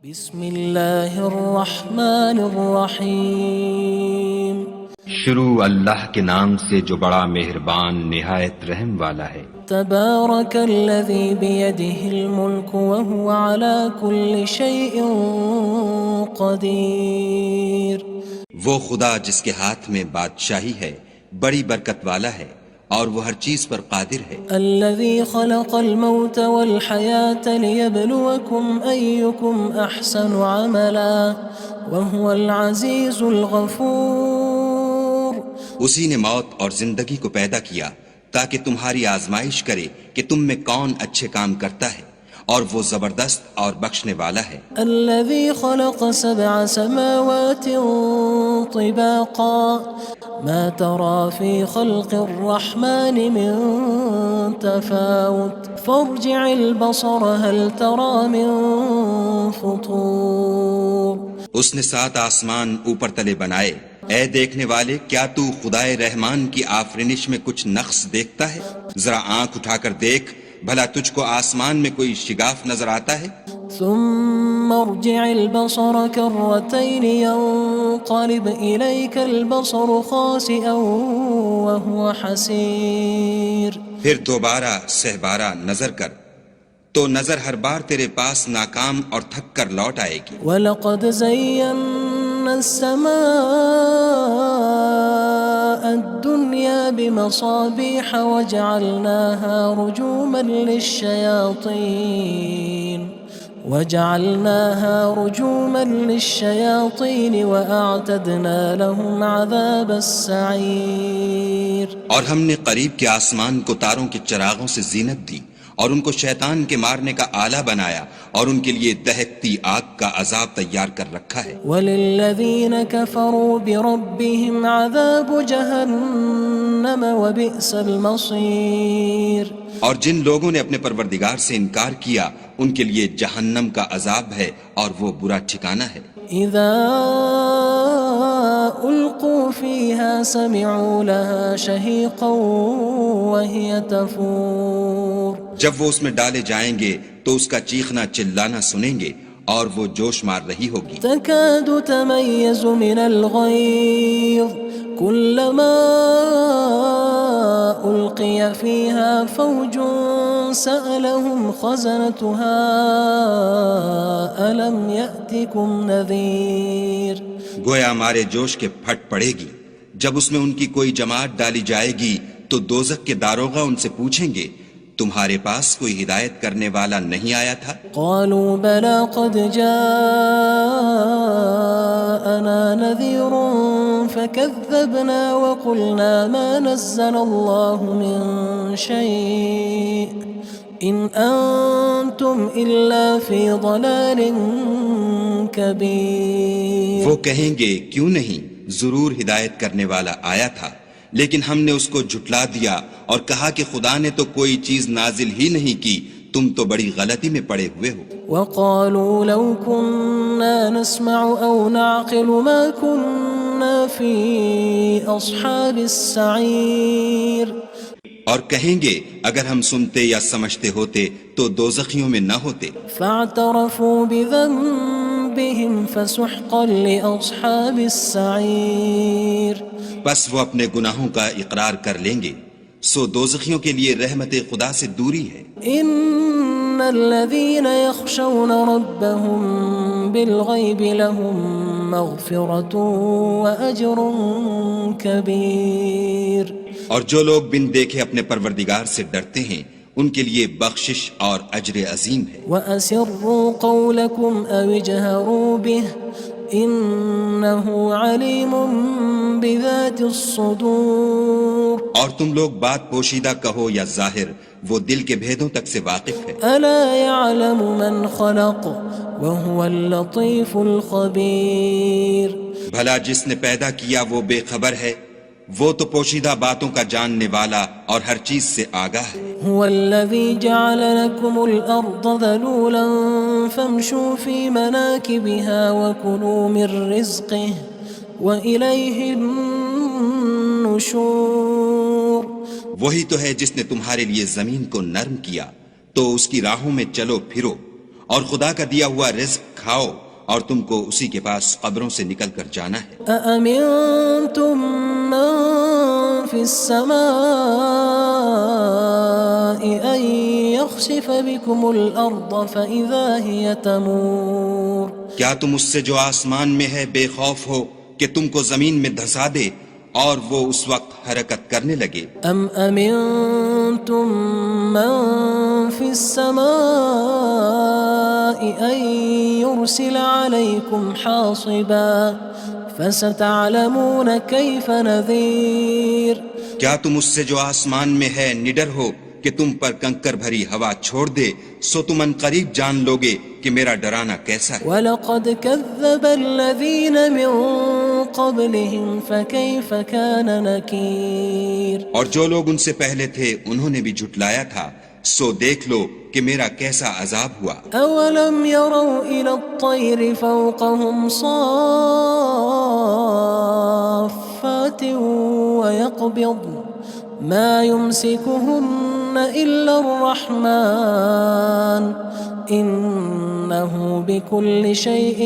بسم اللہ الرحمن الرحیم شروع اللہ کے نام سے جو بڑا مہربان نہایت رحم والا ہے۔ تبارک الذی بیدہ الملک وہو علی کل شیء قدیر۔ وہ خدا جس کے ہاتھ میں بادشاہی ہے بڑی برکت والا ہے اور وہ ہر چیز پر قادر ہے۔ الذی خلق الموت والحیاة لیبلوکم ایکم احسن عملا وہو العزیز الغفور۔ اسی نے موت اور زندگی کو پیدا کیا تاکہ تمہاری آزمائش کرے کہ تم میں کون اچھے کام کرتا ہے، اور وہ زبردست اور بخشنے والا ہے۔ الذي خلق 7 سماوات طباقا ما ترى في خلق الرحمن من تفاوت فارجع البصر هل ترى من فطور۔ اس نے 7 آسمان اوپر تلے بنائے، اے دیکھنے والے کیا تو خدائے رحمان کی آفرینش میں کچھ نقص دیکھتا ہے؟ ذرا آنکھ اٹھا کر دیکھ، بھلا تجھ کو آسمان میں کوئی شگاف نظر آتا ہے؟ ثم ارجع البصر كرتين ينقلب إليك البصر خاسئا وهو حسير۔ پھر دوبارہ سہبارہ نظر کر تو نظر ہر بار تیرے پاس ناکام اور تھک کر لوٹ آئے گی۔ وَلَقَدْ زَيَّنَّا السَّمَاءَ الدُّنْيَا بِمَصَابِيحَ وَجَعَلْنَاهَا رُجُومًا لِلشَّيَاطِينِ وَأَعْتَدْنَا لَهُمْ عَذَابَ السَّعِيرِ۔ اور ہم نے قریب کے آسمان کو تاروں کے چراغوں سے زینت دی اور ان کو شیطان کے مارنے کا آلہ بنایا، اور ان کے لیے دہکتی آگ کا عذاب تیار کر رکھا ہے۔ وَلِلَّذِينَ كَفَرُوا بِرَبِّهِمْ عَذَابُ جَهَنَّمَ وَبِئْسَ الْمَصِيرُ۔ اور جن لوگوں نے اپنے پروردگار سے انکار کیا ان کے لیے جہنم کا عذاب ہے اور وہ برا ٹھکانہ ہے۔ اذا القوا فيها سمعوا لها شهيقا وهي تفور۔ جب وہ اس میں ڈالے جائیں گے تو اس کا چیخنا چلانا سنیں گے اور وہ جوش مار رہی ہوگی۔ تكاد تميز من الغيظ كلما ألقي فيها فوج سألهم خزنتها ألم يأتكم نذير۔ گویا مارے جوش کے پھٹ پڑے گی۔ جب اس میں ان کی کوئی جماعت ڈالی جائے گی تو دوزخ کے داروغہ ان سے پوچھیں گے تمہارے پاس کوئی ہدایت کرنے والا نہیں آیا تھا؟ قالوا بلى قد جاءنا نذير فكذبنا وقلنا ما نزل الله من شيء إن أنتم إلا في ضلال كبير۔ وہ کہیں گے کیوں نہیں، ضرور ہدایت کرنے والا آیا تھا، لیکن ہم نے اس کو جھٹلا دیا اور کہا کہ خدا نے تو کوئی چیز نازل ہی نہیں کی، تم تو بڑی غلطی میں پڑے ہوئے ہو۔ وقالوا لو كنا نسمع أو نعقل ما كنا في أصحاب السعير۔ اور کہیں گے اگر ہم سنتے یا سمجھتے ہوتے تو دوزخیوں میں نہ ہوتے۔ فاعترفوا بذنبهم فسحقا لأصحاب السعير۔ بس وہ اپنے گناہوں کا اقرار کر لیں گے، سو دوزخیوں کے لیے رحمت خدا سے دوری ہے۔ ان الذين يخشون ربهم بالغيب لهم مغفرة وأجر كبير۔ اور جو لوگ بن دیکھے اپنے پروردگار سے ڈرتے ہیں ان کے لیے بخشش اور اجر عظیم ہے۔ وأسروا قولكم أو اجهروا به إنه عليم بذات الصدور۔ اور تم لوگ بات پوشیدہ کہو یا ظاہر، وہ دل کے بھیدوں تک سے واقف ہے۔ ألا يعلم من خلق وهو اللطيف الخبير۔ بھلا جس نے پیدا کیا وہ بے خبر ہے، وہ تو پوشیدہ باتوں کا جاننے والا اور ہر چیز سے آگاہ ہے۔ هو الذي جعل لكم الأرض ذلولا فامشوا في مناكبها وكلوا من رزقه وإليه النشور۔ وہی تو ہے جس نے تمہارے لیے زمین کو نرم کیا تو اس کی راہوں میں چلو پھرو اور خدا کا دیا ہوا رزق کھاؤ اور تم کو اسی کے پاس قبروں سے نکل کر جانا ہے۔ أأمنتم من في السماء أن يخسف بكم الأرض فإذا هي تمور کیا تم اس سے جو آسمان میں ہے بے خوف ہو کہ تم کو زمین میں دھسا دے اور وہ اس وقت حرکت کرنے لگے؟ أم أمنتم من في السماء أن يرسل عليكم حاصبا فستعلمون كيف نذير کیا تم اس سے جو آسمان میں ہے نڈر ہو کہ تم پر کنکر بھری ہوا چھوڑ دے، سو تم ان قریب جان لوگے کہ میرا ڈرانا کیسا ہے۔ وَلَقَدْ كَذَّبَ الَّذِينَ مِن قَبْلِهِمْ فَكَيْفَ كَانَ نَكِيرٌ اور جو لوگ ان سے پہلے تھے انہوں نے بھی جھٹلایا تھا، سو دیکھ لو کہ میرا کیسا عذاب ہوا۔ أَوَلَمْ يَرَوْا إِلَى الطَّيْرِ فَوْقَهُمْ صَافَّاتٍ وَيَقْبِضْنَ مَا يُمْسِكُهُنَّ إِلَّا الرَّحْمَنُ إِنَّهُ بِكُلِّ شَيْءٍ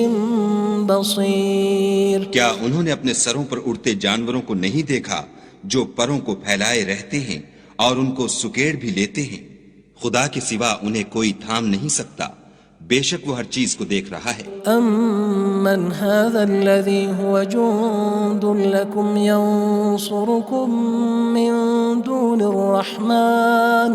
بَصِيرٌ کیا انہوں نے اپنے سروں پر اڑتے جانوروں کو نہیں دیکھا جو پروں کو پھیلائے رہتے ہیں اور ان کو سکیڑ بھی لیتے ہیں؟ خدا کے سوا انہیں کوئی تھام نہیں سکتا، بے شک وہ ہر چیز کو دیکھ رہا ہے۔ أَمَّنْ هَذَا الَّذِي هُوَ جُندٌ لَكُمْ يَنصُرُكُم مِّن دُونِ الرَّحْمَنِ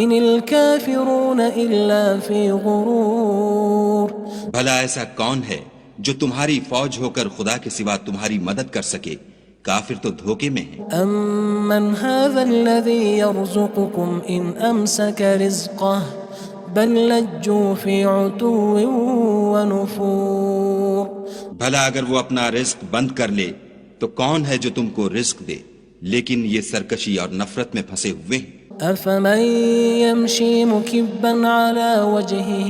إِنِ الْكَافِرُونَ إِلَّا فِي غُرُورٍ بھلا ایسا کون ہے جو تمہاری فوج ہو کر خدا کے سوا تمہاری مدد کر سکے؟ کافر تو دھوکے میں ہیں۔ أَمَّنْ هَذَا الَّذِي يَرْزُقُكُمْ إِنْ أَمْسَكَ رِزْقَهُ بَلْ لَجُّوا فِي عُتُوٍّ وَنُفُورٍ بھلا اگر وہ اپنا رزق بند کر لے تو کون ہے جو تم کو رزق دے؟ لیکن یہ سرکشی اور نفرت میں پھنسے ہوئے ہیں۔ أَفَمَن يَمْشِي مُكِبًّا عَلَى وَجْهِهِ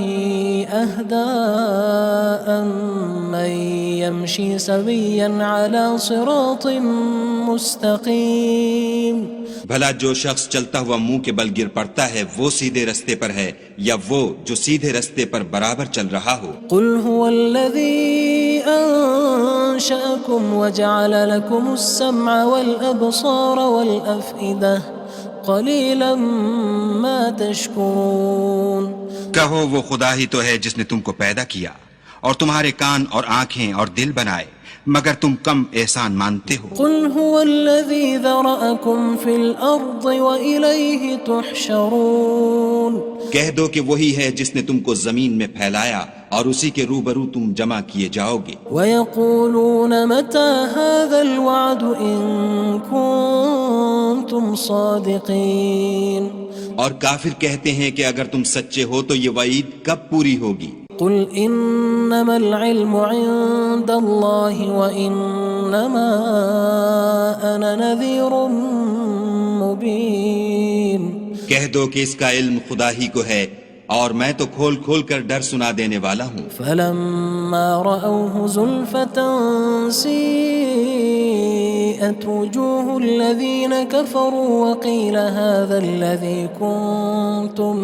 أَهْدَىٰ أَمَّن يَمْشِي سَوِيًّا عَلَى صِرَاطٍ مُّسْتَقِيمٍ بھلا جو شخص چلتا ہوا منہ کے بل گر پڑتا ہے وہ سیدھے رستے پر ہے یا وہ جو سیدھے رستے پر برابر چل رہا ہو؟ قُلْ هُوَ الَّذِي أَنشَأَكُمْ وَجَعَلَ لَكُمُ السَّمْعَ وَالْأَبْصَارَ وَالْأَفْئِدَةَ قَلِيلًا مَا تَشْكُرُونَ کہو وہ خدا ہی تو ہے جس نے تم کو پیدا کیا اور تمہارے کان اور آنکھیں اور دل بنائے، مگر تم کم احسان مانتے ہو۔ قُلْ هُوَ الَّذِي ذَرَأَكُمْ فِي الْأَرْضِ وَإِلَيْهِ تُحْشَرُونَ کہہ دو کہ وہی ہے جس نے تم کو زمین میں پھیلایا اور اسی کے روبرو تم جمع کیے جاؤ گے۔ وَيَقُولُونَ مَتَى هَذَا الْوَعْدُ إِن كُنتُمْ صَادِقِينَ اور کافر کہتے ہیں کہ اگر تم سچے ہو تو یہ وعید کب پوری ہوگی؟ قُلْ إِنَّمَا الْعِلْمُ عِندَ اللَّهِ وَإِنَّمَا أَنَا نَذِيرٌ مُّبِينٌ کہہ دو کہ اس کا علم خدا ہی کو ہے اور میں تو کھول کھول کر ڈر سنا دینے والا ہوں۔ فَلَمَّا رَأَوْهُ زُلْفَةً سِيئَتْ وُجُوهُ الَّذِينَ كَفَرُوا وَقِيلَ هَذَا الَّذِي كُنتُم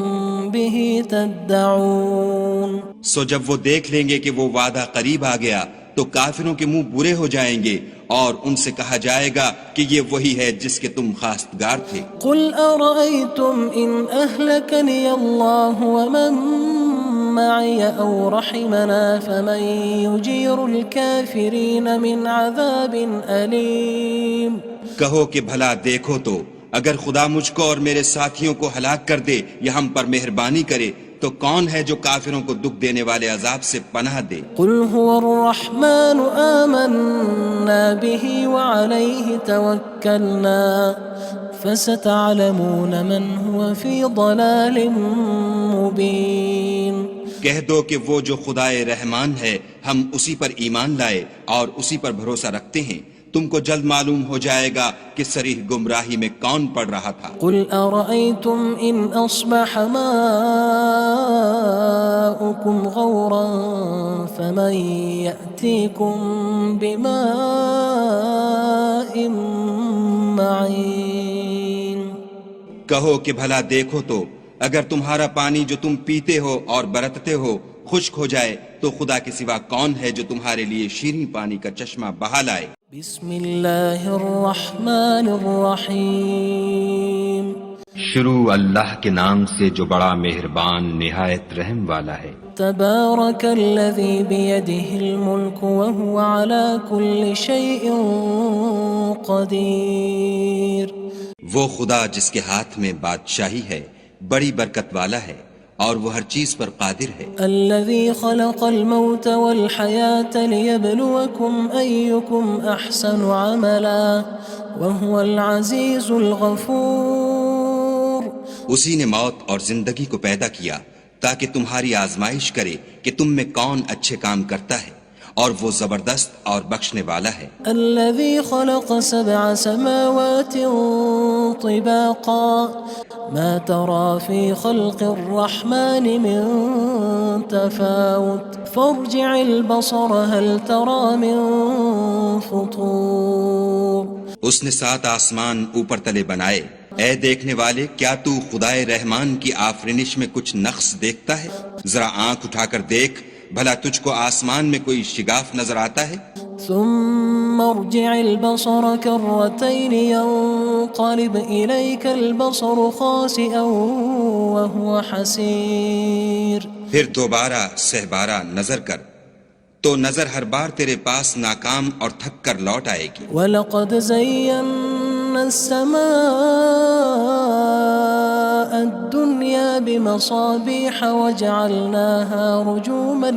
بِهِ تَدَّعُونَ سو جب وہ دیکھ لیں گے کہ وہ وعدہ قریب آ گیا تو کافروں کے منہ برے ہو جائیں گے اور ان سے کہا جائے گا کہ یہ وہی ہے جس کے تم خواستگار تھے۔ قُلْ أَرَأَيْتُمْ إِنْ أَهْلَكَنِيَ اللَّهُ وَمَن مَّعِيَ أَوْ رَحِمَنَا فَمَن يُجِيرُ الْكَافِرِينَ مِنْ عَذَابٍ أَلِيمٍ کہو کہ بھلا دیکھو تو اگر خدا مجھ کو اور میرے ساتھیوں کو ہلاک کر دے یا ہم پر مہربانی کرے تو کون ہے جو کافروں کو دکھ دینے والے عذاب سے پناہ دے؟ قُلْ هُوَ الرَّحْمَنُ آمَنَّا بِهِ وَعَلَيْهِ تَوَكَّلْنَا فَسَتَعْلَمُونَ مَنْ هُوَ فِي ضَلَالٍ مُّبِينٍ کہہ دو کہ وہ جو خدائے رحمان ہے ہم اسی پر ایمان لائے اور اسی پر بھروسہ رکھتے ہیں، تم کو جلد معلوم ہو جائے گا کہ صریح گمراہی میں کون پڑ رہا تھا۔ قُلْ أَرَأَيْتُمْ إِنْ أَصْبَحَ مَاؤُكُمْ غَوْرًا فَمَن يَأْتِيكُم بِمَاءٍ مَّعِينٍ کہو کہ بھلا دیکھو تو اگر تمہارا پانی جو تم پیتے ہو اور برتتے ہو خشک ہو جائے تو خدا کے سوا کون ہے جو تمہارے لیے شیریں پانی کا چشمہ بہا لائے؟ بسم اللہ الرحمن الرحیم شروع اللہ کے نام سے جو بڑا مہربان نہایت رحم والا ہے۔ تبارک الذی بیدہ الملک وہو علی کل شیء قدیر۔ وہ خدا جس کے ہاتھ میں بادشاہی ہے بڑی برکت والا ہے اور وہ ہر چیز پر قادر ہے۔ الذي خلق الموت والحياة ليبلوكم أيكم أحسن عملا وهو العزيز الغفور۔ اسی نے موت اور زندگی کو پیدا کیا تاکہ تمہاری آزمائش کرے کہ تم میں کون اچھے کام کرتا ہے، اور وہ زبردست اور بخشنے والا ہے۔ الذي خلق 7 سماوات طباقا ما ترى في خلق الرحمن من تفاوت فارجع البصر هل ترى من فطور۔ اس نے 7 آسمان اوپر تلے بنائے، اے دیکھنے والے کیا تو خدائے رحمان کی آفرینش میں کچھ نقص دیکھتا ہے؟ ذرا آنکھ اٹھا کر دیکھ، بھلا تجھ کو آسمان میں کوئی شگاف نظر آتا ہے؟ ثم ارجع البصر كرتين ينقلب إليك البصر خاسئا وهو حسير۔ پھر دوبارہ سہبارہ نظر کر تو نظر ہر بار تیرے پاس ناکام اور تھک کر لوٹ آئے گی۔ وَلَقَدْ زَيَّنَّا السَّمَاءَ الدُّنْيَا بِمَصَابِيحَ وَجَعَلْنَاهَا رُجُومًا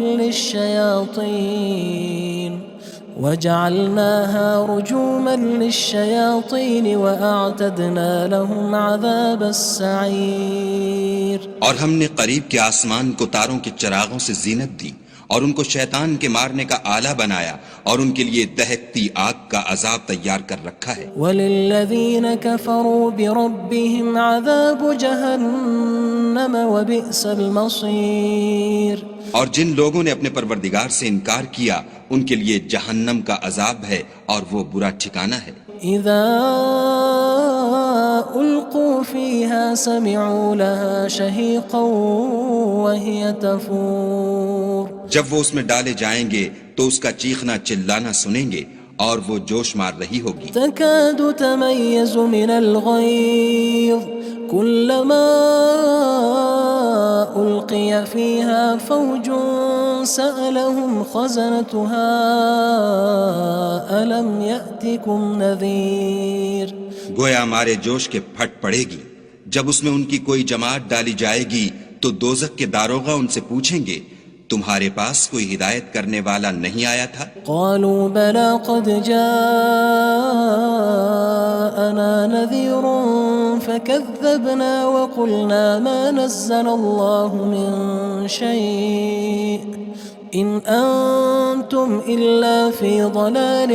لِلشَّيَاطِينِ وَأَعْتَدْنَا لَهُمْ عَذَابَ السَّعِيرِ۔ اور ہم نے قریب کے آسمان کو تاروں کے چراغوں سے زینت دی اور ان کو شیطان کے مارنے کا آلہ بنایا، اور ان کے لیے دہکتی آگ کا عذاب تیار کر رکھا ہے۔ وَلِلَّذِينَ كَفَرُوا بِرَبِّهِمْ عَذَابُ جَهَنَّمَ وَبِئْسَ الْمَصِيرُ۔ اور جن لوگوں نے اپنے پروردگار سے انکار کیا ان کے لیے جہنم کا عذاب ہے اور وہ برا ٹھکانہ ہے۔ اذا القوا فيها سمعوا لها شهيقا وهي تفور۔ جب وہ اس میں ڈالے جائیں گے تو اس کا چیخنا چلانا سنیں گے اور وہ جوش مار رہی ہوگی۔ تكاد تميز من الغيظ كلما ألقي فيها فوج سألهم خزنتها ألم يأتكم نذير۔ گویا ہمارے جوش کے پھٹ پڑے گی جب اس میں ان کی کوئی جماعت ڈالی جائے گی تو دوزخ کے داروغہ ان سے پوچھیں گے تمہارے پاس کوئی ہدایت کرنے والا نہیں آیا تھا؟ قالوا بلى قد جاءنا نذير فكذبنا وقلنا ما نزل الله من شيء إن أنتم إلا في ضلال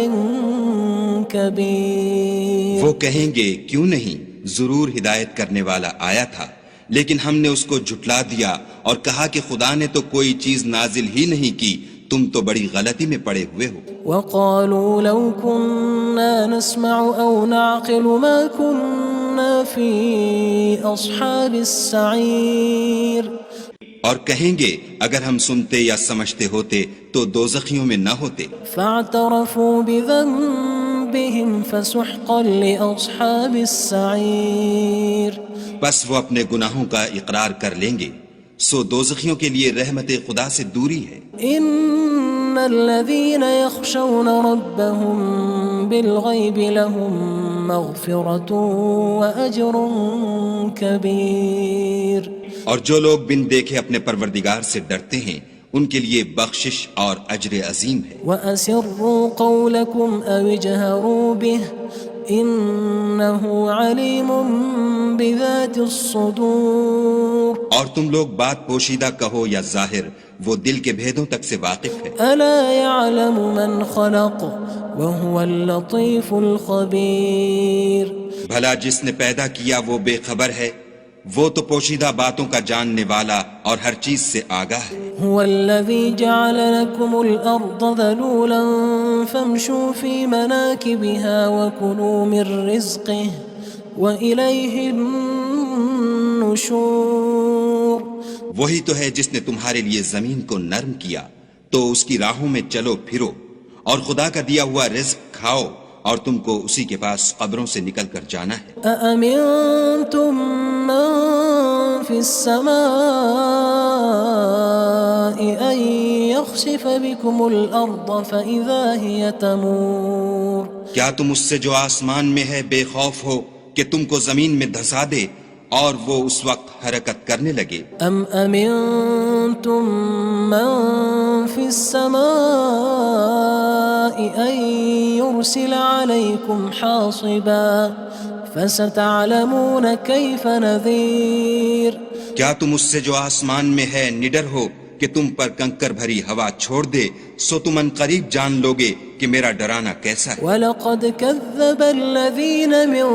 كبير۔ وہ کہیں گے کیوں نہیں، ضرور ہدایت کرنے والا آیا تھا، لیکن ہم نے اس کو جھٹلا دیا اور کہا کہ خدا نے تو کوئی چیز نازل ہی نہیں کی، تم تو بڑی غلطی میں پڑے ہوئے ہو۔ وقالوا لو كنا نسمع أو نعقل ما كنا في أصحاب السعير۔ اور کہیں گے اگر ہم سنتے یا سمجھتے ہوتے تو دوزخیوں میں نہ ہوتے۔ فاعترفوا بذنبهم فسحقا لأصحاب السعير۔ بس وہ اپنے گناہوں کا اقرار کر لیں گے، سو دوزخیوں کے لیے رحمت خدا سے دوری ہے۔ ان الذين يخشون ربهم بالغيب لهم مغفرة وأجر كبير۔ اور جو لوگ بن دیکھے اپنے پروردگار سے ڈرتے ہیں ان کے لیے بخشش اور اجر عظیم ہے۔ وَأَسِرُّوا قَوْلَكُمْ أَوِ اجْهَرُوا بِهِ إِنَّهُ عَلِيمٌ بِذَاتِ الصُّدُورِ۔ اور تم لوگ بات پوشیدہ کہو یا ظاہر، وہ دل کے بھیدوں تک سے واقف ہے۔ أَلَا يَعْلَمُ مَنْ خَلَقَ وَهُوَ اللَّطِيفُ الْخَبِيرُ۔ بھلا جس نے پیدا کیا وہ بے خبر ہے، وہ تو پوشیدہ باتوں کا جاننے والا اور ہر چیز سے آگاہ ہے۔ هو الذي جعل لكم الأرض ذلولا فامشوا في مناكبها وكلوا من رزقه وإليه النشور. وہی تو ہے جس نے تمہارے لیے زمین کو نرم کیا تو اس کی راہوں میں چلو پھرو، اور خدا کا دیا ہوا رزق کھاؤ، اور تم کو اسی کے پاس قبروں سے نکل کر جانا ہے. أأمنتم من في السماء أن يخسف بكم الأرض فإذا هي تمور. کیا تم اس سے جو آسمان میں ہے بے خوف ہو کہ تم کو زمین میں دھسا دے اور وہ اس وقت حرکت کرنے لگے؟ أم أمنتم من في السماء أن يرسل عليكم حاصبا فستعلمون كيف نذير. کیا تم اس سے جو آسمان میں ہے نڈر ہو کہ تم پر کنکر بھری ہوا چھوڑ دے، سو تم ان قریب جان لوگے کہ میرا ڈرانا کیسا ہے. وَلَقَدْ كَذَّبَ الَّذِينَ مِن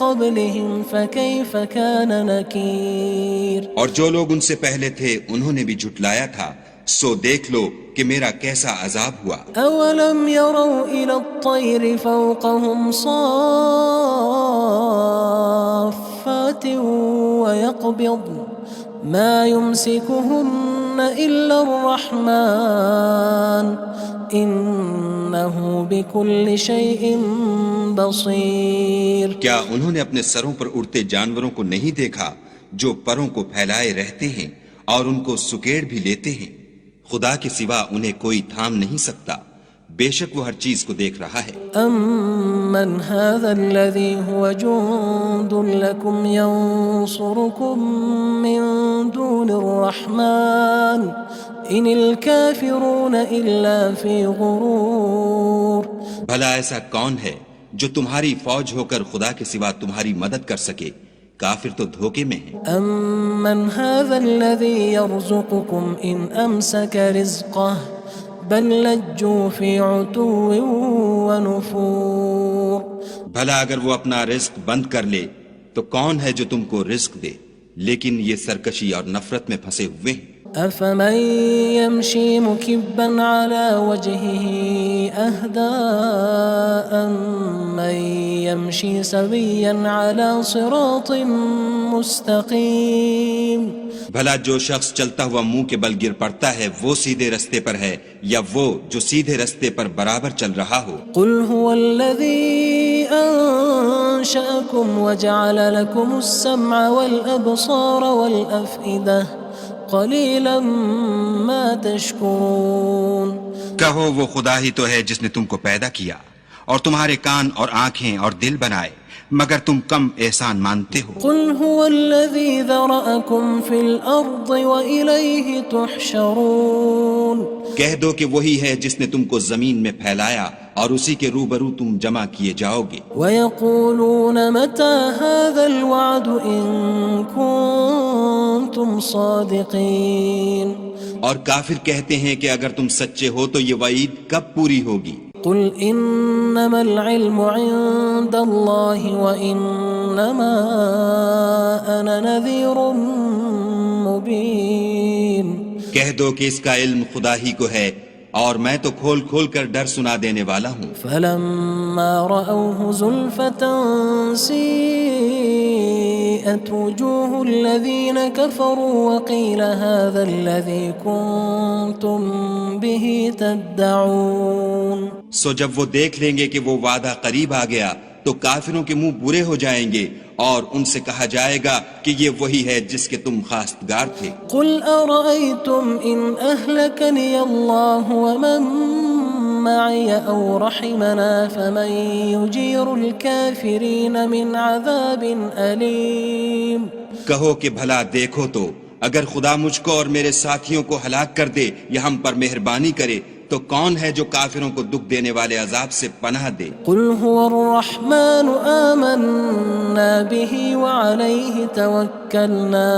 قَبْلِهِمْ فَكَيْفَ كَانَ نَكِيرٌ. اور جو لوگ ان سے پہلے تھے انہوں نے بھی جھٹلایا تھا، سو دیکھ لو کہ میرا کیسا عذاب ہوا. أَوَلَمْ يَرَوْا إِلَى الطَّيْرِ فَوْقَهُمْ صَافَّاتٍ وَيَقْبِضْنَ مَا يُمْسِكُهُنَّ إِلَّا الرَّحْمَنُ إِنَّهُ بِكُلِّ شَيْءٍ بَصِيرٌ. کیا انہوں نے اپنے سروں پر اڑتے جانوروں کو نہیں دیکھا جو پروں کو پھیلائے رہتے ہیں اور ان کو سکیڑ بھی لیتے ہیں؟ خدا کے سوا انہیں کوئی تھام نہیں سکتا، بے شک وہ ہر چیز کو دیکھ رہا ہے. أَمَّنْ هَذَا الَّذِي هُوَ جُندٌ لَكُمْ يَنصُرُكُم مِّن دُونِ الرَّحْمَنِ إِنِ الْكَافِرُونَ إِلَّا فِي غُرُورٍ. بھلا ایسا کون ہے جو تمہاری فوج ہو کر خدا کے سوا تمہاری مدد کر سکے؟ کافر تو دھوکے میں ہیں. أَمَّنْ هَذَا الَّذِي يَرْزُقُكُمْ إِنْ أَمْسَكَ رِزْقَهُ بَلْ لَجُّوا فِي عُتُوٍّ وَنُفُورٍ. بھلا اگر وہ اپنا رزق بند کر لے تو کون ہے جو تم کو رزق دے، لیکن یہ سرکشی اور نفرت میں پھنسے ہوئے ہیں. أَفَمَن يَمْشِي مُكِبًّا عَلَى وَجْهِهِ أَهْدَىٰ أَمَّن يَمْشِي سَوِيًّا عَلَى صِرَاطٍ مُّسْتَقِيمٍ. بھلا جو شخص چلتا ہوا منہ کے بل گر پڑتا ہے وہ سیدھے رستے پر ہے، یا وہ جو سیدھے رستے پر برابر چل رہا ہو؟ قُلْ هُوَ الَّذِي أَنشَأَكُمْ وَجَعَلَ لَكُمُ السَّمْعَ وَالْأَبْصَارَ وَالْأَفْئِدَةَ قَلِيلًا مَا تَشْكُرُونَ. کہو وہ خدا ہی تو ہے جس نے تم کو پیدا کیا اور تمہارے کان اور آنکھیں اور دل بنائے، مگر تم کم احسان مانتے ہو. قُلْ هُوَ الَّذِي ذَرَأَكُمْ فِي الْأَرْضِ وَإِلَيْهِ تُحْشَرُونَ. کہہ دو کہ وہی ہے جس نے تم کو زمین میں پھیلایا اور اسی کے روبرو تم جمع کیے جاؤ گے. وَيَقُولُونَ مَتَى هَذَا الْوَعْدُ إِن كُنتُمْ صَادِقِينَ. اور کافر کہتے ہیں کہ اگر تم سچے ہو تو یہ وعید کب پوری ہوگی؟ قُلْ إِنَّمَا الْعِلْمُ عِندَ اللَّهِ وَإِنَّمَا أَنَا نَذِيرٌ مُّبِينٌ. کہہ دو کہ اس کا علم خدا ہی کو ہے اور میں تو کھول کھول کر ڈر سنا دینے والا ہوں. فَلَمَّا رَأَوْهُ زُلْفَةً سِيئَتْ وُجُوهُ الَّذِينَ كَفَرُوا وَقِيلَ هَذَا الَّذِي كُنتُم بِهِ تَدَّعُونَ. سو جب وہ دیکھ لیں گے کہ وہ وعدہ قریب آ گیا تو کافروں کے منہ برے ہو جائیں گے اور ان سے کہا جائے گا کہ یہ وہی ہے جس کے تم خواستگار تھے. قُلْ أَرَأَيْتُمْ إِنْ أَهْلَكَنِيَ اللَّهُ وَمَن مَّعِيَ أَوْ رَحِمَنَا فَمَن يُجِيرُ الْكَافِرِينَ مِنْ عَذَابٍ أَلِيمٍ. کہو کہ بھلا دیکھو تو اگر خدا مجھ کو اور میرے ساتھیوں کو ہلاک کر دے یا ہم پر مہربانی کرے تو کون ہے جو کافروں کو دکھ دینے والے عذاب سے پناہ دے؟ قُلْ هُوَ الرَّحْمَنُ آمَنَّا بِهِ وَعَلَيْهِ تَوَكَّلْنَا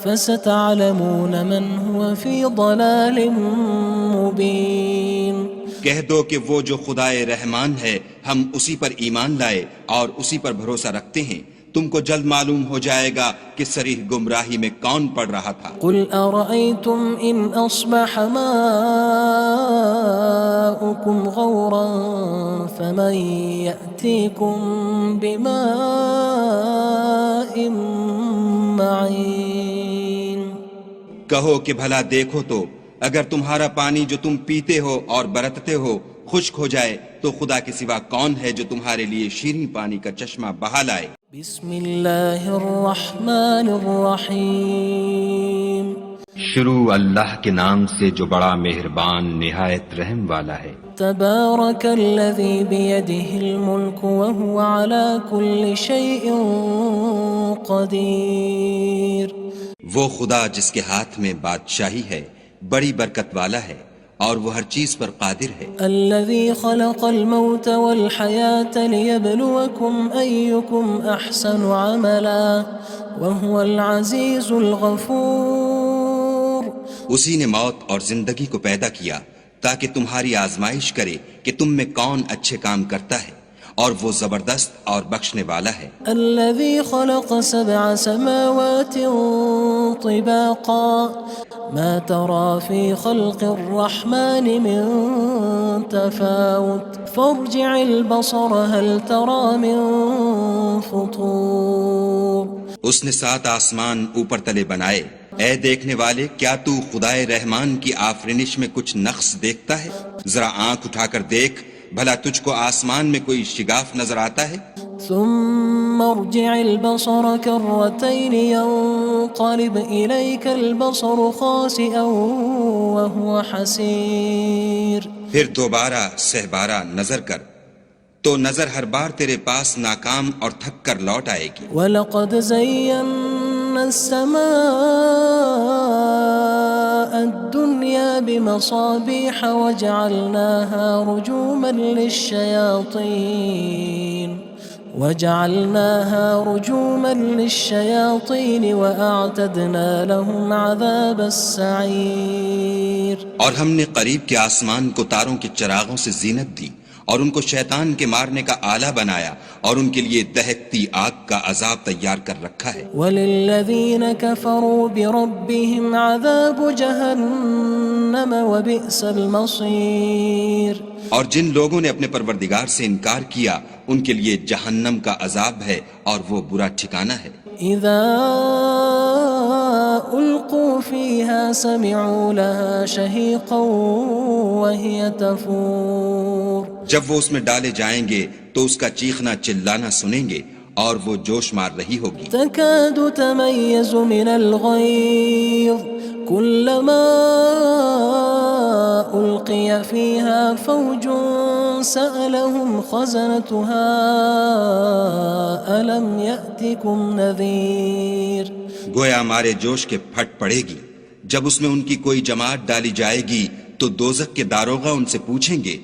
فَسَتَعْلَمُونَ مَنْ هُوَ فِي ضَلَالٍ مُّبِينٍ. کہہ دو کہ وہ جو خدائے رحمان ہے ہم اسی پر ایمان لائے اور اسی پر بھروسہ رکھتے ہیں، تم کو جلد معلوم ہو جائے گا کہ صریح گمراہی میں کون پڑ رہا تھا. قُلْ أَرَأَيْتُمْ إِنْ أَصْبَحَ مَاؤُكُمْ غَوْرًا فَمَن يَأْتِيكُم بِمَاءٍ کہو کہ بھلا دیکھو تو اگر تمہارا پانی جو تم پیتے ہو اور برتتے ہو خشک ہو جائے تو خدا کے سوا کون ہے جو تمہارے لیے شیریں پانی کا چشمہ بہا لائے؟ بسم اللہ الرحمن الرحیم شروع اللہ کے نام سے جو بڑا مہربان نہایت رحم والا ہے۔ تبارک الذی بیدہ الملک وہو علی کل شیء قدیر۔ وہ خدا جس کے ہاتھ میں بادشاہی ہے بڑی برکت والا ہے اور وہ ہر چیز پر قادر ہے۔ الذي خلق الموت والحياة ليبلوكم أيكم أحسن عملا وهو العزيز الغفور۔ اسی نے موت اور زندگی کو پیدا کیا تاکہ تمہاری آزمائش کرے کہ تم میں کون اچھے کام کرتا ہے اور وہ زبردست اور بخشنے والا ہے۔ الذي خلق 7 سماوات طباقا ما ترى في خلق الرحمن من تفاوت فارجع البصر هل ترى من فطور۔ اس نے 7 آسمان اوپر تلے بنائے، اے دیکھنے والے کیا تو خدائے رحمان کی آفرینش میں کچھ نقص دیکھتا ہے؟ ذرا آنکھ اٹھا کر دیکھ بھلا تجھ کو آسمان میں کوئی شگاف نظر آتا ہے؟ ثم ارجع البصر كرتين ينقلب إليك البصر خاسئا وهو حسير۔ پھر دوبارہ سہبارہ نظر کر تو نظر ہر بار تیرے پاس ناکام اور تھک کر لوٹ آئے گی۔ وَلَقَدْ زَيَّنَّا السَّمَاءَ الدُّنْيَا بِمَصَابِيحَ وَجَعَلْنَاهَا رُجُومًا لِلشَّيَاطِينِ وَأَعْتَدْنَا لَهُمْ عَذَابَ السَّعِيرِ۔ اور ہم نے قریب کے آسمان کو تاروں کے چراغوں سے زینت دی اور ان کو شیطان کے مارنے کا آلہ بنایا اور ان کے لیے دہکتی آگ کا عذاب تیار کر رکھا ہے۔ وَلِلَّذِينَ كَفَرُوا بِرَبِّهِمْ عَذَابُ جَهَنَّمَ وَبِئْسَ الْمَصِيرُ۔ اور جن لوگوں نے اپنے پروردگار سے انکار کیا ان کے لیے جہنم کا عذاب ہے اور وہ برا ٹھکانہ ہے۔ اذا القوا فيها سمعوا لها شهيقا وهي تفور۔ جب وہ اس میں ڈالے جائیں گے تو اس کا چیخنا چلانا سنیں گے اور وہ جوش مار رہی ہوگی۔ تكاد تميز من الغيظ كلما ألقي فيها فوج سألهم خزنتها ألم يأتكم نذير۔ گویا مارے جوش کے پھٹ پڑے گی جب اس میں ان کی کوئی جماعت ڈالی جائے گی تو دوزخ کے داروغہ ان سے پوچھیں گے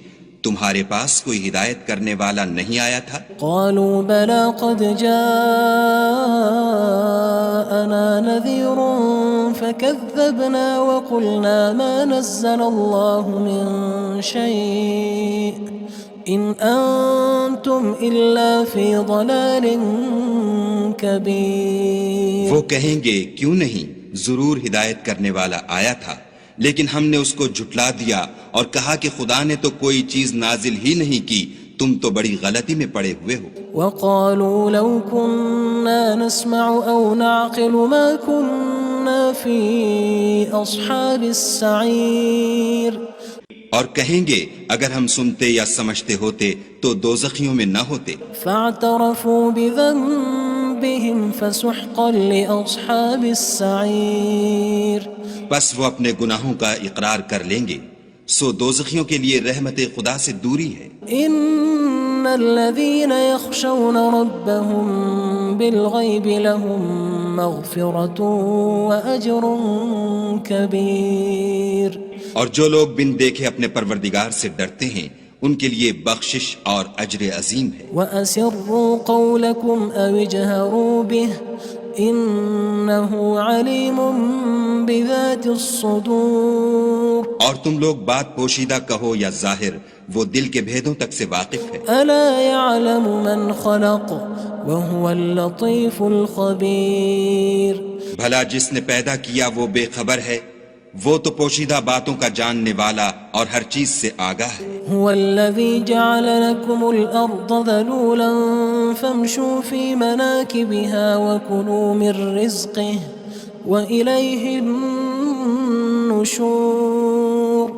تمہارے پاس کوئی ہدایت کرنے والا نہیں آیا تھا؟ قالوا بلى قد جاءنا نذير فكذبنا وقلنا ما نزل الله من شيء إن أنتم إلا في ضلال كبير۔ وہ کہیں گے کیوں نہیں، ضرور ہدایت کرنے والا آیا تھا، لیکن ہم نے اس کو جھٹلا دیا اور کہا کہ خدا نے تو کوئی چیز نازل ہی نہیں کی، تم تو بڑی غلطی میں پڑے ہوئے ہو۔ وقالوا لو كنا نسمع أو نعقل ما كنا في أصحاب السعير۔ اور کہیں گے اگر ہم سنتے یا سمجھتے ہوتے تو دوزخیوں میں نہ ہوتے۔ فاعترفوا بذنبهم فسحقا لأصحاب السعير۔ بس وہ اپنے گناہوں کا اقرار کر لیں گے، سو دوزخیوں کے لیے رحمت خدا سے دوری ہے۔ ان الذين يخشون ربهم بالغيب لهم مغفرة وأجر كبير۔ اور جو لوگ بن دیکھے اپنے پروردگار سے ڈرتے ہیں ان کے لیے بخشش اور اجر عظیم ہے۔ وَأَسِرُّوا قَوْلَكُمْ أَوِ اجْهَرُوا بِهِ إِنَّهُ عَلِيمٌ بِذَاتِ الصُّدُورِ۔ اور تم لوگ بات پوشیدہ کہو یا ظاہر، وہ دل کے بھیدوں تک سے واقف ہے۔ أَلَا يَعْلَمُ مَنْ خَلَقَ وَهُوَ اللَّطِيفُ الْخَبِيرُ۔ بھلا جس نے پیدا کیا وہ بے خبر ہے، وہ تو پوشیدہ باتوں کا جاننے والا اور ہر چیز سے آگاہ ہے۔ هو الذي جعل لكم الأرض ذلولا فامشوا في مناكبها وكلوا من رزقه وإليه النشور۔ النشور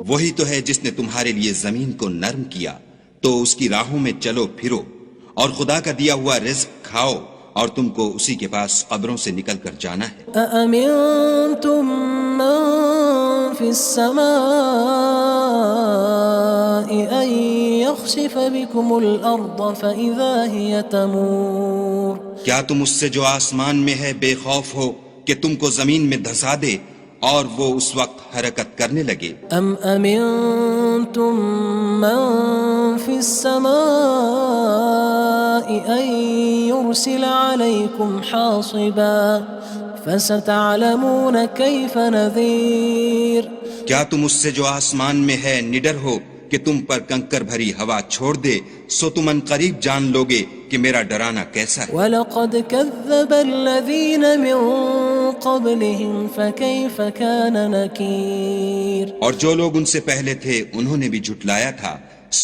وہی تو ہے جس نے تمہارے لیے زمین کو نرم کیا تو اس کی راہوں میں چلو پھرو، اور خدا کا دیا ہوا رزق کھاؤ، اور تم کو اسی کے پاس قبروں سے نکل کر جانا ہے۔ أأمنتم من في السماء أن يخسف بكم الأرض فإذا هي تمور کیا تم اس سے جو آسمان میں ہے بے خوف ہو کہ تم کو زمین میں دھسا دے اور وہ اس وقت حرکت کرنے لگے؟ أم أمنتم من في السماء أن يرسل عليكم حاصبا فستعلمون كيف نذير کیا تم اس سے جو آسمان میں ہے نڈر ہو کہ تم پر کنکر بھری ہوا چھوڑ دے، سو تم ان قریب جان لوگے کہ میرا ڈرانا کیسا ہے۔ وَلَقَدْ كَذَّبَ الَّذِينَ مِن قَبْلِهِمْ فَكَيْفَ كَانَ نَكِيرٌ اور جو لوگ ان سے پہلے تھے انہوں نے بھی جھٹلایا تھا،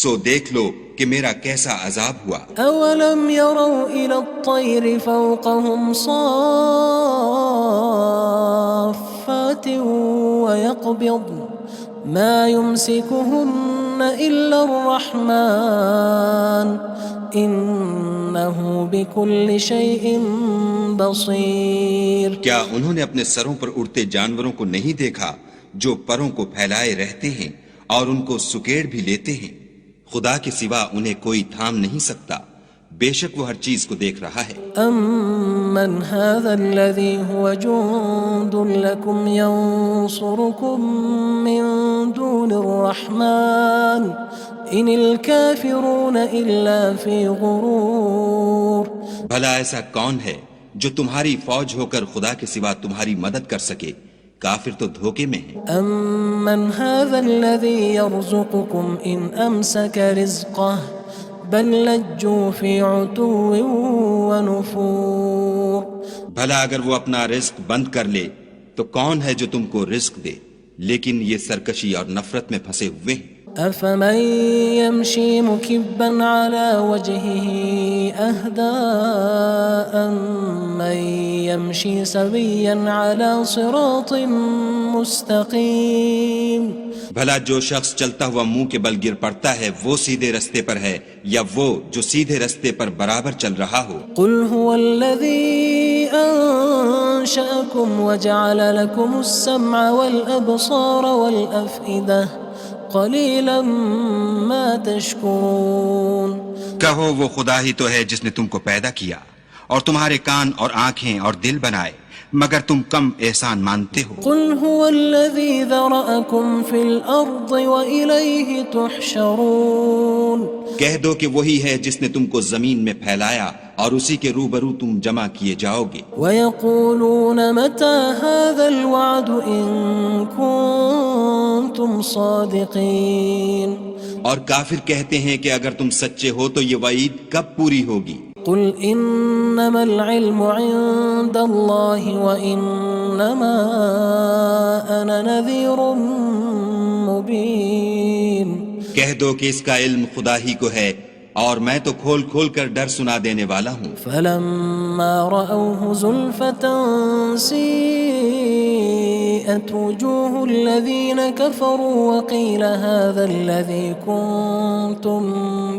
سو دیکھ لو کہ میرا کیسا عذاب ہوا۔ أَوَلَمْ يَرَوْا إِلَى الطَّيْرِ فَوْقَهُمْ صَافَّاتٍ وَيَقْبِضْنَ مَا يُمْسِكُهُنَّ إِلَّا الرَّحْمَنُ إِنَّهُ بِكُلِّ شَيْءٍ بَصِيرٌ کیا انہوں نے اپنے سروں پر اڑتے جانوروں کو نہیں دیکھا جو پروں کو پھیلائے رہتے ہیں اور ان کو سکیڑ بھی لیتے ہیں؟ خدا کے سوا انہیں کوئی تھام نہیں سکتا، بے شک وہ ہر چیز کو دیکھ رہا ہے۔ أَمَّنْ هَذَا الَّذِي هُوَ جُندٌ لَكُمْ يَنصُرُكُم مِّن دُونِ الرَّحْمَنِ إِنِ الْكَافِرُونَ إِلَّا فِي غُرُورٍ بھلا ایسا کون ہے جو تمہاری فوج ہو کر خدا کے سوا تمہاری مدد کر سکے؟ کافر تو دھوکے میں ہیں۔ أَمَّنْ هَذَا الَّذِي يَرْزُقُكُمْ إِنْ أَمْسَكَ رِزْقَهُ بَلْ لَجُّوا فِي عُتُوٍّ وَنُفُورٍ بھلا اگر وہ اپنا رزق بند کر لے تو کون ہے جو تم کو رزق دے؟ لیکن یہ سرکشی اور نفرت میں پھنسے ہوئے ہیں۔ أَفَمَن يَمْشِي مُكِبًّا عَلَى وَجْهِهِ أَهْدَىٰ أَمَّن يَمْشِي سَوِيًّا عَلَى صِرَاطٍ مُّسْتَقِيمٍ بھلا جو شخص چلتا ہوا منہ کے بل گر پڑتا ہے وہ سیدھے رستے پر ہے یا وہ جو سیدھے رستے پر برابر چل رہا ہو؟ قُلْ هُوَ الَّذِي أَنشَأَكُمْ وَجَعَلَ لَكُمُ السَّمْعَ وَالْأَبْصَارَ وَالْأَفْئِدَةَ قَلِيلًا مَا تَشْكُرُونَ کہو وہ خدا ہی تو ہے جس نے تم کو پیدا کیا اور تمہارے کان اور آنکھیں اور دل بنائے، مگر تم کم احسان مانتے ہو۔ قُلْ هُوَ الَّذِي ذَرَأَكُمْ فِي الْأَرْضِ وَإِلَيْهِ تُحْشَرُونَ کہہ دو کہ وہی ہے جس نے تم کو زمین میں پھیلایا اور اسی کے روبرو تم جمع کیے جاؤ گے۔ وَيَقُولُونَ مَتَى هَذَا الْوَعْدُ إِن كُنتُمْ صَادِقِينَ اور کافر کہتے ہیں کہ اگر تم سچے ہو تو یہ وعید کب پوری ہوگی؟ قُلْ إِنَّمَا الْعِلْمُ عِندَ اللَّهِ وَإِنَّمَا أَنَا نَذِيرٌ مُّبِينٌ کہہ دو کہ اس کا علم خدا ہی کو ہے اور میں تو کھول کھول کر ڈر سنا دینے والا ہوں۔ فَلَمَّا رَأَوْهُ زُلْفَةً سِيئَتْ وُجُوهُ الَّذِينَ كَفَرُوا وَقِيلَ هَذَا الَّذِي كُنتُم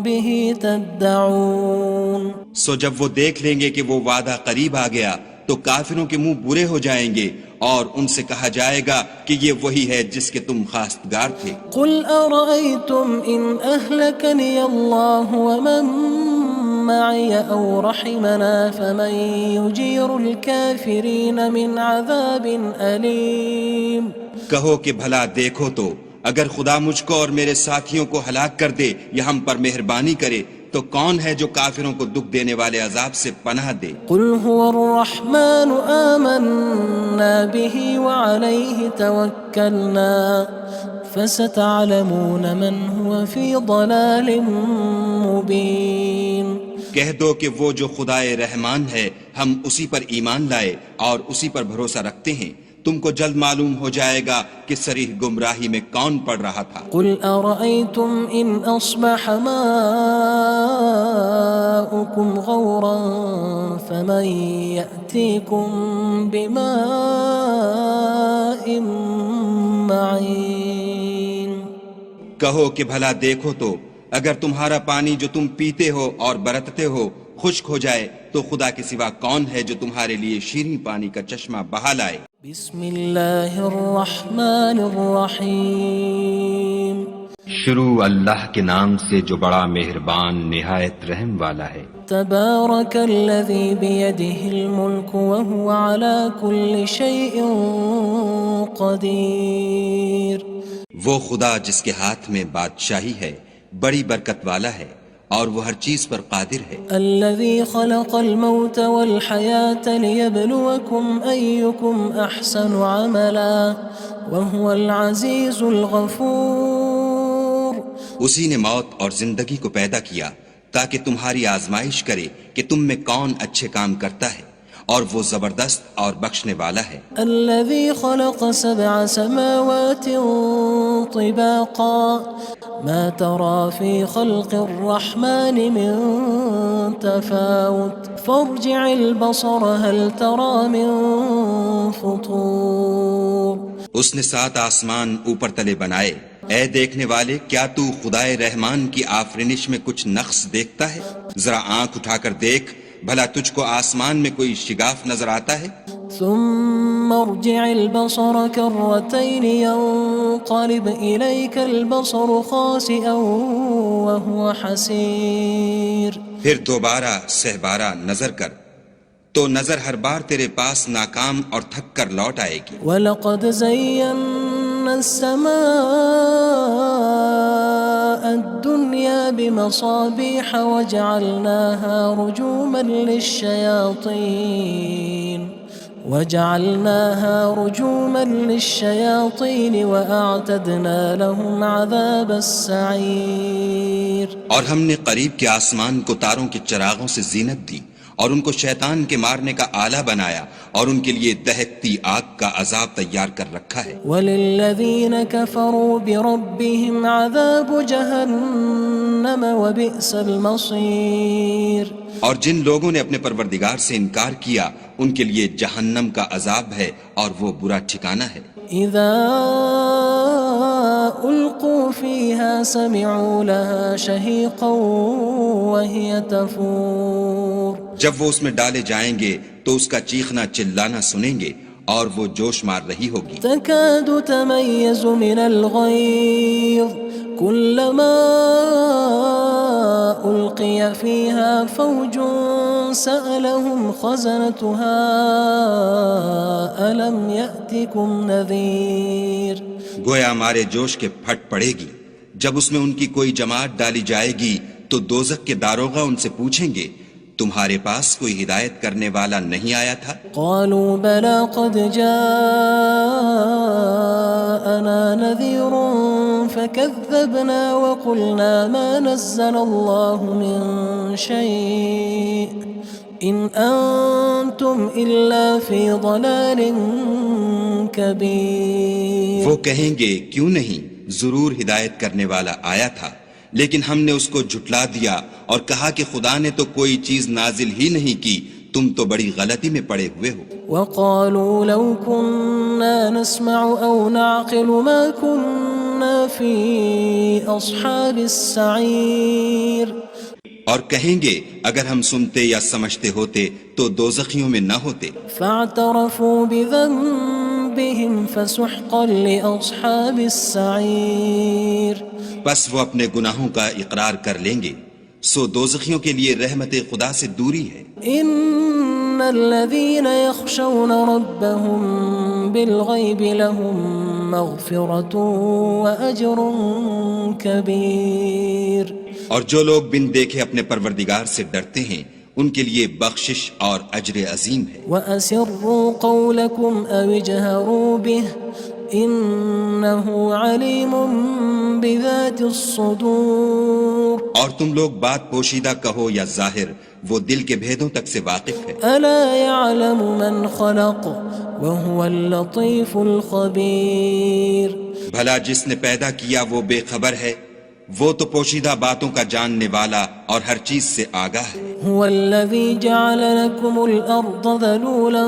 بِهِ تَدَّعُونَ سو جب وہ دیکھ لیں گے کہ وہ وعدہ قریب آ گیا تو کافروں کے منہ برے ہو جائیں گے اور ان سے کہا جائے گا کہ یہ وہی ہے جس کے تم خواستگار تھے۔ قُلْ أَرَأَيْتُمْ إِنْ أَهْلَكَنِيَ اللَّهُ وَمَن مَّعِيَ أَوْ رَحِمَنَا فَمَن يُجِيرُ الْكَافِرِينَ مِنْ عَذَابٍ أَلِيمٍ کہو کہ بھلا دیکھو تو اگر خدا مجھ کو اور میرے ساتھیوں کو ہلاک کر دے یا ہم پر مہربانی کرے تو کون ہے جو کافروں کو دکھ دینے والے عذاب سے پناہ دے؟ قُلْ هُوَ الرَّحْمَنُ آمَنَّا بِهِ وَعَلَيْهِ تَوَكَّلْنَا فَسَتَعْلَمُونَ مَنْ هُوَ فِي ضَلَالٍ مُّبِينٍ کہہ دو کہ وہ جو خدائے رحمان ہے ہم اسی پر ایمان لائے اور اسی پر بھروسہ رکھتے ہیں، تم کو جلد معلوم ہو جائے گا کہ صریح گمراہی میں کون پڑ رہا تھا۔ قُلْ أَرَأَيْتُمْ إِنْ أَصْبَحَ مَاؤُكُمْ غَوْرًا فَمَن يَأْتِيكُم بِمَاءٍ معين کہو کہ بھلا دیکھو تو اگر تمہارا پانی جو تم پیتے ہو اور برتتے ہو خشک ہو جائے تو خدا کے سوا کون ہے جو تمہارے لیے شیریں پانی کا چشمہ بہا لائے؟ بسم اللہ الرحمن الرحیم شروع اللہ کے نام سے جو بڑا مہربان نہایت رحم والا ہے۔ تبارک الذی بیدہ الملک وہو علی کل شیء قدیر وہ خدا جس کے ہاتھ میں بادشاہی ہے بڑی برکت والا ہے اور وہ ہر چیز پر قادر ہے۔ الذي خلق الموت والحياة ليبلوكم أيكم أحسن عملا وهو العزيز الغفور اسی نے موت اور زندگی کو پیدا کیا تاکہ تمہاری آزمائش کرے کہ تم میں کون اچھے کام کرتا ہے اور وہ زبردست اور بخشنے والا ہے۔ الذي خلق 7 سماوات طباقا ما ترى في خلق الرحمن من تفاوت فارجع البصر هل ترى من فطور اس نے 7 آسمان اوپر تلے بنائے، اے دیکھنے والے کیا تو خدائے رحمان کی آفرینش میں کچھ نقص دیکھتا ہے؟ ذرا آنکھ اٹھا کر دیکھ بھلا تجھ کو آسمان میں کوئی شگاف نظر آتا ہے؟ ثم ارجع البصر كرتين ينقلب إليك البصر خاسئا وهو حسير پھر دوبارہ سہبارہ نظر کر تو نظر ہر بار تیرے پاس ناکام اور تھک کر لوٹ آئے گی۔ وَلَقَدْ زَيَّنَّا السَّمَاءَ الدُّنْيَا بِمَصَابِيحَ وَجَعَلْنَاهَا رُجُومًا لِلشَّيَاطِينِ وَأَعْتَدْنَا لَهُمْ عَذَابَ السَّعِيرِ اور ہم نے قریب کے آسمان کو تاروں کے چراغوں سے زینت دی اور ان کو شیطان کے مارنے کا آلہ بنایا اور ان کے لیے دہکتی آگ کا عذاب تیار کر رکھا ہے۔ وَلِلَّذِينَ كَفَرُوا بِرَبِّهِمْ عَذَابُ جَهَنَّمَ وَبِئْسَ الْمَصِيرُ اور جن لوگوں نے اپنے پروردگار سے انکار کیا ان کے لیے جہنم کا عذاب ہے اور وہ برا ٹھکانہ ہے۔ اذا القوا فيها سمعوا لها شهيقا وهي تفور جب وہ اس میں ڈالے جائیں گے تو اس کا چیخنا چلانا سنیں گے اور وہ جوش مار رہی ہوگی۔ تكاد تميز من الغيظ كلما ألقي فيها فوج سألهم خزنتها ألم يأتكم نذير گویا ہمارے جوش کے پھٹ پڑے گی جب اس میں ان کی کوئی جماعت ڈالی جائے گی تو دوزخ کے داروغہ ان سے پوچھیں گے تمہارے پاس کوئی ہدایت کرنے والا نہیں آیا تھا؟ قالوا بلى قد جاءنا نذير فكذبنا وقلنا ما نزل الله من شيء إن أنتم إلا في ضلال كبير وہ کہیں گے کیوں نہیں، ضرور ہدایت کرنے والا آیا تھا، لیکن ہم نے اس کو جھٹلا دیا اور کہا کہ خدا نے تو کوئی چیز نازل ہی نہیں کی، تم تو بڑی غلطی میں پڑے ہوئے ہو۔ وقالوا لو كنا نسمع أو نعقل ما كنا في أصحاب السعير اور کہیں گے اگر ہم سنتے یا سمجھتے ہوتے تو دوزخیوں میں نہ ہوتے۔ فاعترفوا بذنبهم فسحقا لأصحاب السعير بس وہ اپنے گناہوں کا اقرار کر لیں گے، سو دوزخیوں کے لیے رحمت خدا سے دوری ہے۔ ان الذين يخشون ربهم بالغيب لهم مغفرة وأجر كبير اور جو لوگ بن دیکھے اپنے پروردگار سے ڈرتے ہیں ان کے لیے بخشش اور اجر عظیم ہے۔ وَأَسِرُّوا قَوْلَكُمْ أَوِ اجْهَرُوا بِهِ إِنَّهُ عَلِيمٌ بِذَاتِ الصُّدُورِ اور تم لوگ بات پوشیدہ کہو یا ظاہر، وہ دل کے بھیدوں تک سے واقف ہے۔ أَلَا يَعْلَمُ مَنْ خَلَقَ وَهُوَ اللَّطِيفُ الْخَبِيرُ بھلا جس نے پیدا کیا وہ بے خبر ہے، وہ تو پوشیدہ باتوں کا جاننے والا اور ہر چیز سے آگاہ ہے۔ هو الذي جعل لكم الأرض ذلولا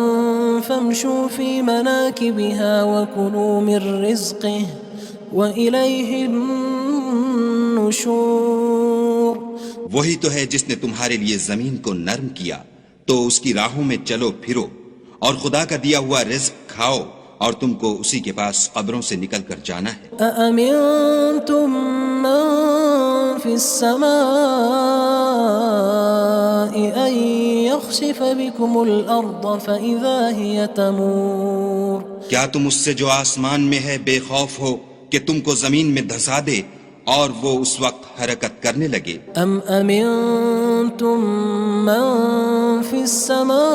فامشوا في مناكبها وكلوا من رزقه وإليه النشور. وہی تو ہے جس نے تمہارے لیے زمین کو نرم کیا تو اس کی راہوں میں چلو پھرو اور خدا کا دیا ہوا رزق کھاؤ اور تم کو اسی کے پاس قبروں سے نکل کر جانا ہے. أأمنتم من في السماء أن يخسف بكم الأرض فإذا هي تمور. کیا تم اس سے جو آسمان میں ہے بے خوف ہو کہ تم کو زمین میں دھسا دے اور وہ اس وقت حرکت کرنے لگے؟ أم أمنتم من في السماء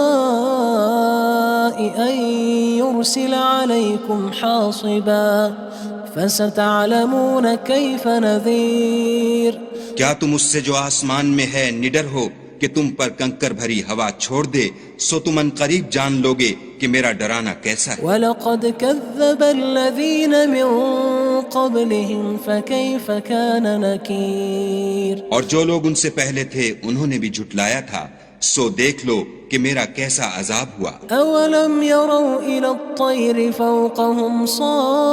أن يرسل عليكم حاصبا فستعلمون كيف نذير. کیا تم اس سے جو آسمان میں ہے نڈر ہو کہ تم پر کنکر بھری ہوا چھوڑ دے سو تم ان قریب جان لوگے کہ میرا ڈرانا کیسا ہے. وَلَقَدْ كَذَّبَ الَّذِينَ مِن قَبْلِهِمْ فَكَيْفَ كَانَ نَكِيرٌ. اور جو لوگ ان سے پہلے تھے انہوں نے بھی جھٹلایا تھا سو دیکھ لو کہ میرا کیسا عذاب ہوا. أَوَلَمْ يَرَوْا إِلَى الطَّيْرِ فَوْقَهُمْ صَافَّاتٍ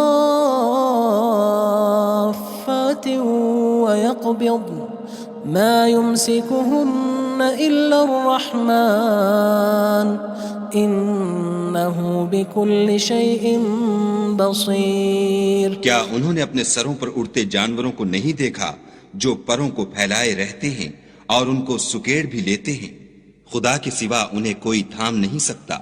وَيَقْبِضْنَ مَا يُمْسِكُهُنَّ إِلَّا الرَّحْمَنُ إِنَّهُ بِكُلِّ شَيْءٍ بَصِيرٌ. کیا انہوں نے اپنے سروں پر اڑتے جانوروں کو نہیں دیکھا جو پروں کو پھیلائے رہتے ہیں اور ان کو سکیڑ بھی لیتے ہیں؟ خدا کے سوا انہیں کوئی تھام نہیں سکتا،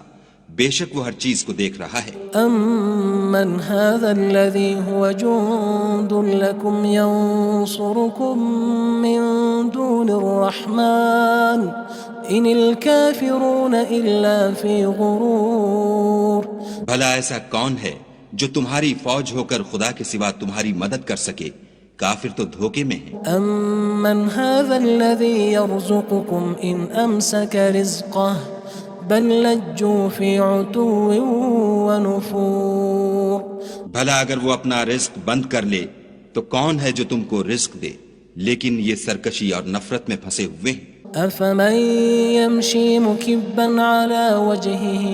بے شک وہ ہر چیز کو دیکھ رہا ہے. أَمَّنْ هَذَا الَّذِي هُوَ جُندٌ لَكُمْ يَنصُرُكُم مِّن دُونِ الرَّحْمَنِ إِنِ الْكَافِرُونَ إِلَّا فِي غُرُورٍ. بھلا ایسا کون ہے جو تمہاری فوج ہو کر خدا کے سوا تمہاری مدد کر سکے؟ کافر تو دھوکے میں ہیں. أَمَّنْ هَذَا الَّذِي يَرْزُقُكُمْ إِنْ أَمْسَكَ رِزْقَهُ بَلْ لَجُّوا فِي عُتُوٍّ وَنُفُورٍ. بھلا اگر وہ اپنا رزق بند کر لے تو کون ہے جو تم کو رزق دے، لیکن یہ سرکشی اور نفرت میں پھنسے ہوئے ہیں. أَفَمَن يَمْشِي مُكِبًّا عَلَى وَجْهِهِ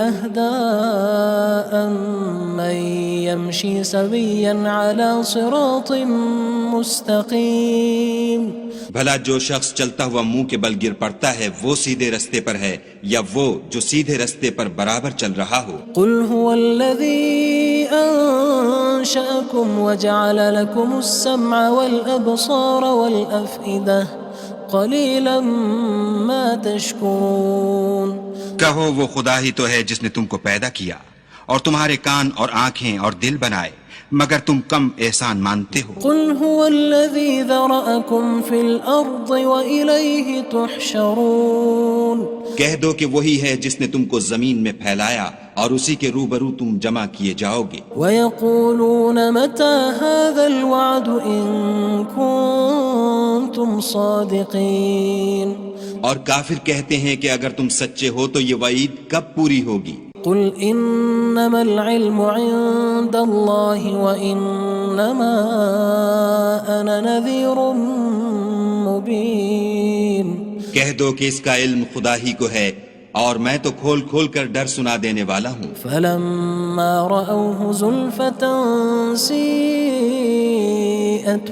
أَهْدَىٰ أَمَّن يَمْشِي سَوِيًّا عَلَى صِرَاطٍ مُّسْتَقِيمٍ. بھلا جو شخص چلتا ہوا منہ کے بل گر پڑتا ہے وہ سیدھے رستے پر ہے یا وہ جو سیدھے رستے پر برابر چل رہا ہو؟ قُلْ هُوَ الَّذِي أَنشَأَكُمْ وَجَعَلَ لَكُمُ السَّمْعَ وَالْأَبْصَارَ وَالْأَفْئِدَةَ قَلِيلًا مَا تَشْكُرُونَ. کہو وہ خدا ہی تو ہے جس نے تم کو پیدا کیا اور تمہارے کان اور آنکھیں اور دل بنائے، مگر تم کم احسان مانتے ہو. قُلْ هُوَ الَّذِي ذَرَأَكُمْ فِي الْأَرْضِ وَإِلَيْهِ تُحْشَرُونَ. کہہ دو کہ وہی ہے جس نے تم کو زمین میں پھیلایا اور اسی کے روبرو تم جمع کیے جاؤ گے. وَيَقُولُونَ مَتَى هَذَا الْوَعْدُ إِن كُنتُمْ صَادِقِينَ. اور کافر کہتے ہیں کہ اگر تم سچے ہو تو یہ وعید کب پوری ہوگی؟ قُلْ إِنَّمَا الْعِلْمُ عِندَ اللَّهِ وَإِنَّمَا أَنَا نَذِيرٌ مُّبِينٌ. کہہ دو کہ اس کا علم خدا ہی کو ہے اور میں تو کھول کھول کر ڈر سنا دینے والا ہوں. فَلَمَّا رَأَوْهُ زُلْفَةً سِيئَتْ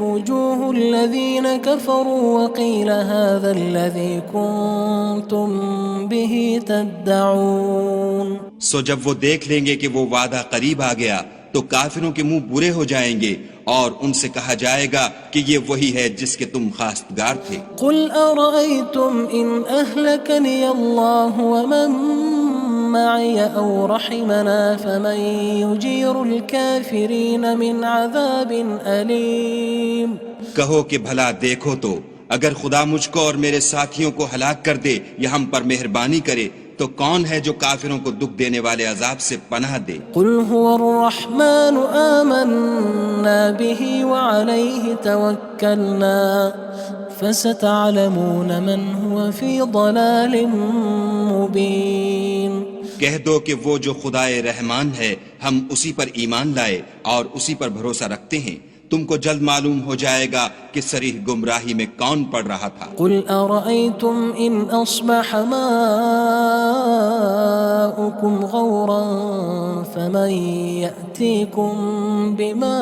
وُجُوهُ الَّذِينَ كَفَرُوا وَقِيلَ هَذَا الَّذِي كُنتُم بِهِ تَدَّعُونَ. سو جب وہ دیکھ لیں گے کہ وہ وعدہ قریب آ گیا تو کافروں کے منہ برے ہو جائیں گے اور ان سے کہا جائے گا کہ یہ وہی ہے جس کے تم خواستگار تھے. قُلْ أَرَأَيْتُمْ إِنْ أَهْلَكَنِيَ اللَّهُ وَمَن مَّعِيَ أَوْ رَحِمَنَا فَمَن يُجِيرُ الْكَافِرِينَ مِنْ عَذَابٍ أَلِيمٍ. کہو کہ بھلا دیکھو تو اگر خدا مجھ کو اور میرے ساتھیوں کو ہلاک کر دے یا ہم پر مہربانی کرے تو کون ہے جو کافروں کو دکھ دینے والے عذاب سے پناہ دے؟ قُلْ هُوَ الرَّحْمَنُ آمَنَّا بِهِ وَعَلَيْهِ تَوَكَّلْنَا فَسَتَعْلَمُونَ مَنْ هُوَ فِي ضَلَالٍ مُّبِينٍ. کہہ دو کہ وہ جو خدائے رحمان ہے ہم اسی پر ایمان لائے اور اسی پر بھروسہ رکھتے ہیں، تم کو جلد معلوم ہو جائے گا کہ صریح گمراہی میں کون پڑ رہا تھا. قُلْ أَرَأَيْتُمْ إِنْ أَصْبَحَ مَاؤُكُمْ ماؤكم غورا فمن يأتيكم بماء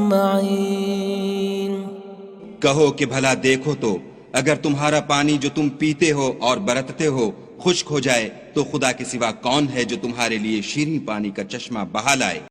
معين. کہو کہ بھلا دیکھو تو اگر تمہارا پانی جو تم پیتے ہو اور برتتے ہو خشک ہو جائے تو خدا کے سوا کون ہے جو تمہارے لیے شیریں پانی کا چشمہ بہا لائے.